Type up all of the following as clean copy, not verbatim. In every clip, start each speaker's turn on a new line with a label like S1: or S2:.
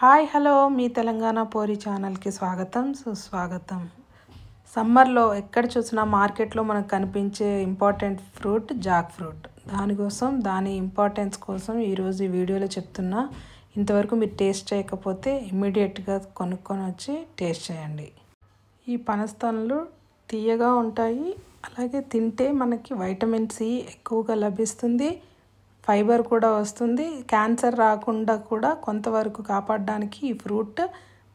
S1: Hi hello మీ తెలంగాణ పోరి ఛానల్కి స్వాగతం సుస్వాగతం. సమ్మర్లో ఎక్కడ చూసినా మార్కెట్లో మనకు కనిపించే ఇంపార్టెంట్ ఫ్రూట్ జాక్ ఫ్రూట్. దాని ఇంపార్టెన్స్ కోసం ఈరోజు ఈ వీడియోలో చెప్తున్నా. ఇంతవరకు మీరు టేస్ట్ చేయకపోతే ఇమ్మీడియట్గా కొనుక్కొని వచ్చి టేస్ట్ చేయండి. ఈ పనస్తనులు తీయగా ఉంటాయి, అలాగే తింటే మనకి వైటమిన్ సి ఎక్కువగా లభిస్తుంది, ఫైబర్ కూడా వస్తుంది. క్యాన్సర్ రాకుండా కూడా కొంతవరకు కాపాడడానికి ఈ ఫ్రూట్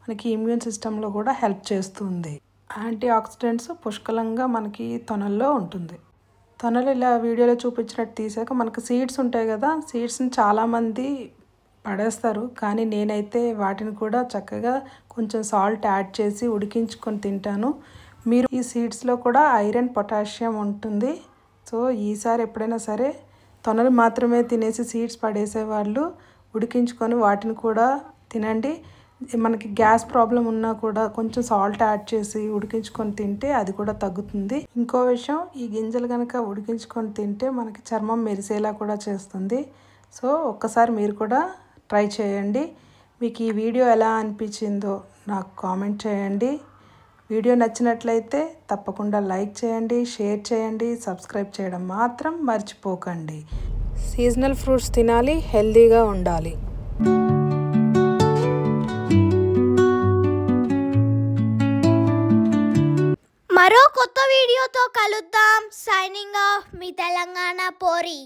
S1: మనకి ఇమ్యూన్ సిస్టంలో కూడా హెల్ప్ చేస్తుంది. యాంటీ ఆక్సిడెంట్స్ పుష్కలంగా మనకి తొనల్లో ఉంటుంది. తొనలు ఇలా వీడియోలో చూపించినట్టు తీసాక మనకు సీడ్స్ ఉంటాయి కదా, సీడ్స్ని చాలామంది పడేస్తారు, కానీ నేనైతే వాటిని కూడా చక్కగా కొంచెం సాల్ట్ యాడ్ చేసి ఉడికించుకొని తింటాను. మీరు ఈ సీడ్స్లో కూడా ఐరన్, పొటాషియం ఉంటుంది. సో ఈసారి ఎప్పుడైనా సరే తొనలు మాత్రమే తినేసి సీడ్స్ పడేసేవాళ్ళు ఉడికించుకొని వాటిని కూడా తినండి. మనకి గ్యాస్ ప్రాబ్లం ఉన్నా కూడా కొంచెం సాల్ట్ యాడ్ చేసి ఉడికించుకొని తింటే అది కూడా తగ్గుతుంది. ఇంకో విషయం, ఈ గింజలు కనుక ఉడికించుకొని తింటే మనకి చర్మం మెరిసేలా కూడా చేస్తుంది. సో ఒక్కసారి మీరు కూడా ట్రై చేయండి. మీకు ఈ వీడియో ఎలా అనిపించిందో నాకు కామెంట్ చేయండి. వీడియో నచ్చినట్లయితే తప్పకుండా లైక్ చేయండి, షేర్ చేయండి, సబ్స్క్రైబ్ చేయడం మాత్రం మర్చిపోకండి. సీజనల్ ఫ్రూట్స్ తినాలి, హెల్తీగా ఉండాలి.
S2: మరో కొత్త వీడియోతో కలుద్దాం. సైనింగ్ ఆఫ్ మీ తెలంగాణ పోరి.